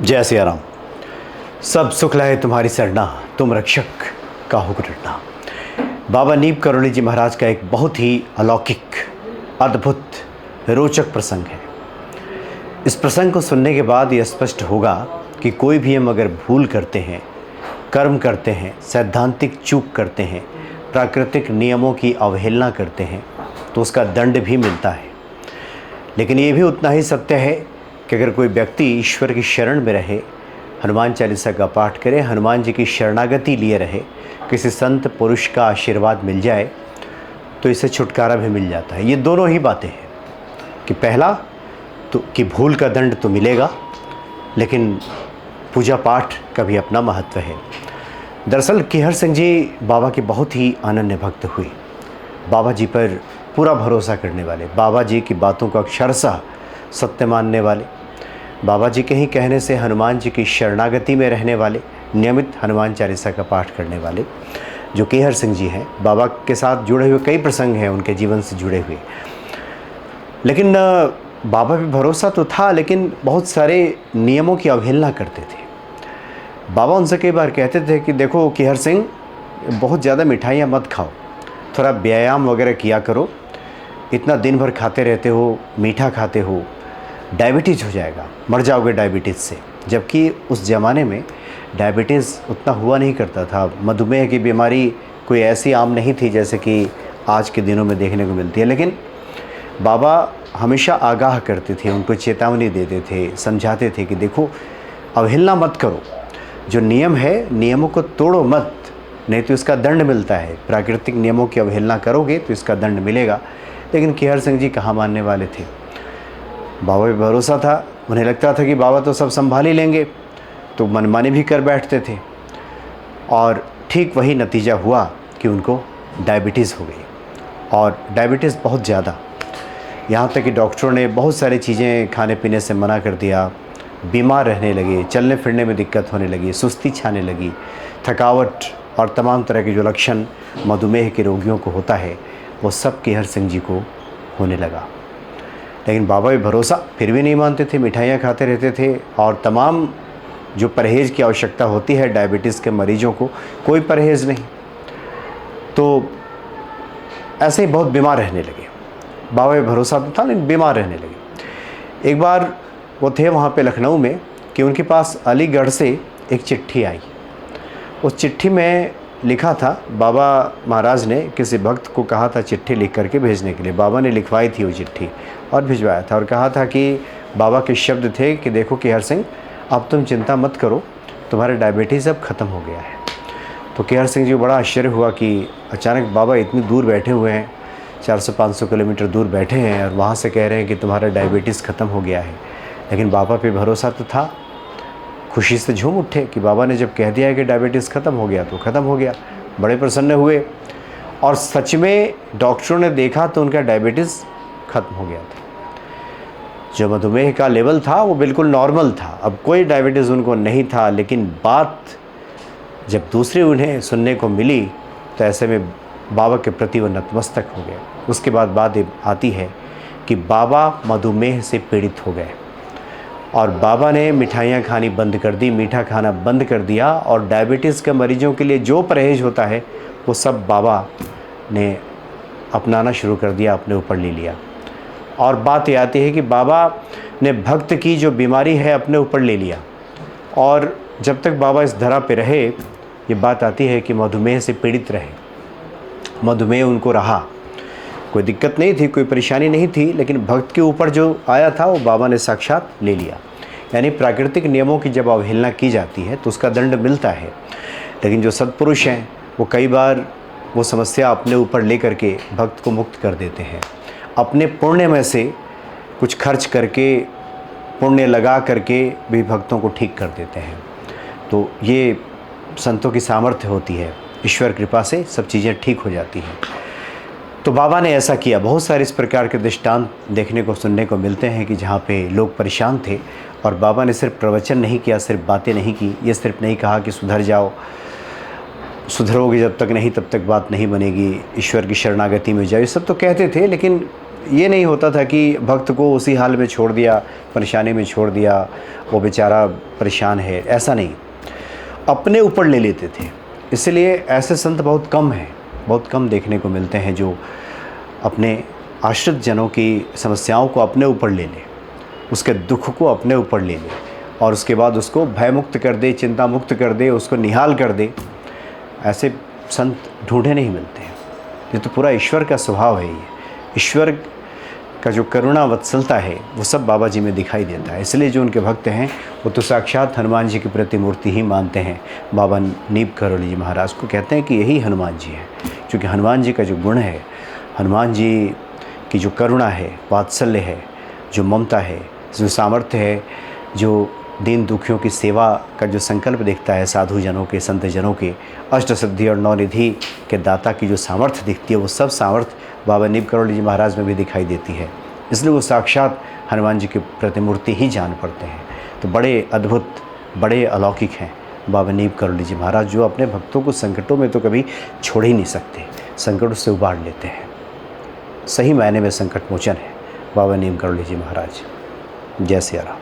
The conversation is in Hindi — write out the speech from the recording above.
जय सिया राम। सब सुख लाए तुम्हारी सरना, तुम रक्षक काहू को डरना। बाबा नीम करोली जी महाराज का एक बहुत ही अलौकिक, अद्भुत, रोचक प्रसंग है। इस प्रसंग को सुनने के बाद ये स्पष्ट होगा कि कोई भी हम अगर भूल करते हैं, कर्म करते हैं, सैद्धांतिक चूक करते हैं, प्राकृतिक नियमों की अवहेलना करते हैं तो उसका दंड भी मिलता है। लेकिन ये भी उतना ही सत्य है कि अगर कोई व्यक्ति ईश्वर की शरण में रहे, हनुमान चालीसा का पाठ करे, हनुमान जी की शरणागति लिए रहे, किसी संत पुरुष का आशीर्वाद मिल जाए तो इसे छुटकारा भी मिल जाता है। ये दोनों ही बातें हैं कि पहला तो कि भूल का दंड तो मिलेगा, लेकिन पूजा पाठ का भी अपना महत्व है। दरअसल केहर सिंह जी बाबा के बहुत ही अनन्य भक्त हुए, बाबा जी पर पूरा भरोसा करने वाले, बाबा जी की बातों को अक्षरशः सत्य मानने वाले, बाबा जी के ही कहने से हनुमान जी की शरणागति में रहने वाले, नियमित हनुमान चालीसा का पाठ करने वाले जो केहर सिंह जी हैं। बाबा के साथ जुड़े हुए कई प्रसंग हैं उनके जीवन से जुड़े हुए। लेकिन बाबा पे भरोसा तो था, लेकिन बहुत सारे नियमों की अवहेलना करते थे। बाबा उनसे कई बार कहते थे कि देखो केहर सिंह, बहुत ज़्यादा मिठाइयाँ मत खाओ, थोड़ा व्यायाम वगैरह किया करो, इतना दिन भर खाते रहते हो, मीठा खाते हो, डायबिटीज़ हो जाएगा, मर जाओगे डायबिटीज़ से। जबकि उस ज़माने में डायबिटीज़ उतना हुआ नहीं करता था। मधुमेह की बीमारी कोई ऐसी आम नहीं थी जैसे कि आज के दिनों में देखने को मिलती है। लेकिन बाबा हमेशा आगाह करते थे, उनको चेतावनी देते थे, समझाते थे कि देखो अवहेलना मत करो, जो नियम है नियमों को तोड़ो मत, नहीं तो इसका दंड मिलता है। प्राकृतिक नियमों की अवहेलना करोगे तो इसका दंड मिलेगा। लेकिन केहर सिंह जी कहाँ मानने वाले थे। बाबा पे भरोसा था, उन्हें लगता था कि बाबा तो सब संभाल ही लेंगे, तो मनमानी भी कर बैठते थे। और ठीक वही नतीजा हुआ कि उनको डायबिटीज़ हो गई, और डायबिटीज़ बहुत ज़्यादा, यहाँ तक कि डॉक्टरों ने बहुत सारी चीज़ें खाने पीने से मना कर दिया। बीमार रहने लगे, चलने फिरने में दिक्कत होने लगी, सुस्ती छाने लगी, थकावट और तमाम तरह के जो लक्षण मधुमेह के रोगियों को होता है वो सब केहर सिंह जी को होने लगा। लेकिन बाबा भी भरोसा फिर भी नहीं मानते थे, मिठाइयाँ खाते रहते थे, और तमाम जो परहेज़ की आवश्यकता होती है डायबिटीज़ के मरीजों को, कोई परहेज़ नहीं। तो ऐसे ही बहुत बीमार रहने लगे। बाबा पे भरोसा तो था लेकिन बीमार रहने लगे। एक बार वो थे वहाँ पे लखनऊ में कि उनके पास अलीगढ़ से एक चिट्ठी आई। उस चिट्ठी में लिखा था, बाबा महाराज ने किसी भक्त को कहा था चिट्ठी लिख करके भेजने के लिए। बाबा ने लिखवाई थी वो चिट्ठी और भिजवाया था, और कहा था कि बाबा के शब्द थे कि देखो केहर सिंह, अब तुम चिंता मत करो, तुम्हारे डायबिटीज़ अब ख़त्म हो गया है। तो केहर सिंह जी को बड़ा आश्चर्य हुआ कि अचानक बाबा इतनी दूर बैठे हुए हैं, 400-500 किलोमीटर दूर बैठे हैं, और वहाँ से कह रहे हैं कि तुम्हारा डायबिटीज़ ख़त्म हो गया है। लेकिन बाबा पे भरोसा तो था, खुशी से झूम उठे कि बाबा ने जब कह दिया है कि डायबिटीज़ ख़त्म हो गया तो ख़त्म हो गया। बड़े प्रसन्न हुए, और सच में डॉक्टरों ने देखा तो उनका डायबिटीज़ ख़त्म हो गया था। जो मधुमेह का लेवल था वो बिल्कुल नॉर्मल था, अब कोई डायबिटीज़ उनको नहीं था। लेकिन बात जब दूसरी उन्हें सुनने को मिली तो ऐसे में बाबा के प्रति वो नतमस्तक हो गए। उसके बाद बात आती है कि बाबा मधुमेह से पीड़ित हो गए, और बाबा ने मिठाइयाँ खानी बंद कर दी, मीठा खाना बंद कर दिया, और डायबिटीज़ के मरीजों के लिए जो परहेज़ होता है वो सब बाबा ने अपनाना शुरू कर दिया, अपने ऊपर ले लिया। और बात ये आती है कि बाबा ने भक्त की जो बीमारी है अपने ऊपर ले लिया, और जब तक बाबा इस धरा पे रहे, ये बात आती है कि मधुमेह से पीड़ित रहे। मधुमेह उनको रहा, कोई दिक्कत नहीं थी, कोई परेशानी नहीं थी, लेकिन भक्त के ऊपर जो आया था वो बाबा ने साक्षात ले लिया। यानी प्राकृतिक नियमों की जब अवहेलना की जाती है तो उसका दंड मिलता है। लेकिन जो सत्पुरुष हैं वो कई बार वो समस्या अपने ऊपर ले करके भक्त को मुक्त कर देते हैं। अपने पुण्य में से कुछ खर्च करके, पुण्य लगा करके भी भक्तों को ठीक कर देते हैं। तो ये संतों की सामर्थ्य होती है, ईश्वर कृपा से सब चीज़ें ठीक हो जाती हैं। तो बाबा ने ऐसा किया। बहुत सारे इस प्रकार के दृष्टांत देखने को सुनने को मिलते हैं कि जहाँ पे लोग परेशान थे और बाबा ने सिर्फ प्रवचन नहीं किया, सिर्फ बातें नहीं की, ये सिर्फ नहीं कहा कि सुधर जाओ, सुधरोगे जब तक नहीं तब तक बात नहीं बनेगी, ईश्वर की शरणागति में जाओ, ये सब तो कहते थे, लेकिन ये नहीं होता था कि भक्त को उसी हाल में छोड़ दिया, परेशानी में छोड़ दिया, वो बेचारा परेशान है, ऐसा नहीं, अपने ऊपर ले लेते थे। इसलिए ऐसे संत बहुत कम हैं, बहुत कम देखने को मिलते हैं जो अपने आश्रित जनों की समस्याओं को अपने ऊपर ले ले, उसके दुख को अपने ऊपर ले ले और उसके बाद उसको भय मुक्त कर दे, चिंता मुक्त कर दे, उसको निहाल कर दे। ऐसे संत ढूंढे नहीं मिलते हैं। ये तो पूरा ईश्वर का स्वभाव है। ये ईश्वर का जो करुणा वत्सलता है वो सब बाबा जी में दिखाई देता है। इसलिए जो उनके भक्त हैं वो तो साक्षात हनुमान जी की प्रतिमूर्ति ही मानते हैं। बाबा नीम करौली जी महाराज को कहते हैं कि यही हनुमान जी हैं, क्योंकि हनुमान जी का जो गुण है, हनुमान जी की जो करुणा है, वात्सल्य है, जो ममता है, जो सामर्थ्य है, जो दीन दुखियों की सेवा का जो संकल्प दिखता है, साधु जनों के, संत जनों के, अष्ट सिद्धि और नवनिधि के दाता की जो सामर्थ्य दिखती है, वो सब सामर्थ्य बाबा नीम करौली जी महाराज में भी दिखाई देती है। इसलिए वो साक्षात हनुमान जी की प्रतिमूर्ति ही जान पड़ते हैं। तो बड़े अद्भुत, बड़े अलौकिक हैं बाबा नीम करौली जी महाराज, जो अपने भक्तों को संकटों में तो कभी छोड़ ही नहीं सकते, संकटों से उबार लेते हैं। सही मायने में संकट मोचन है बाबा नीम करौली जी महाराज। जय सिया राम।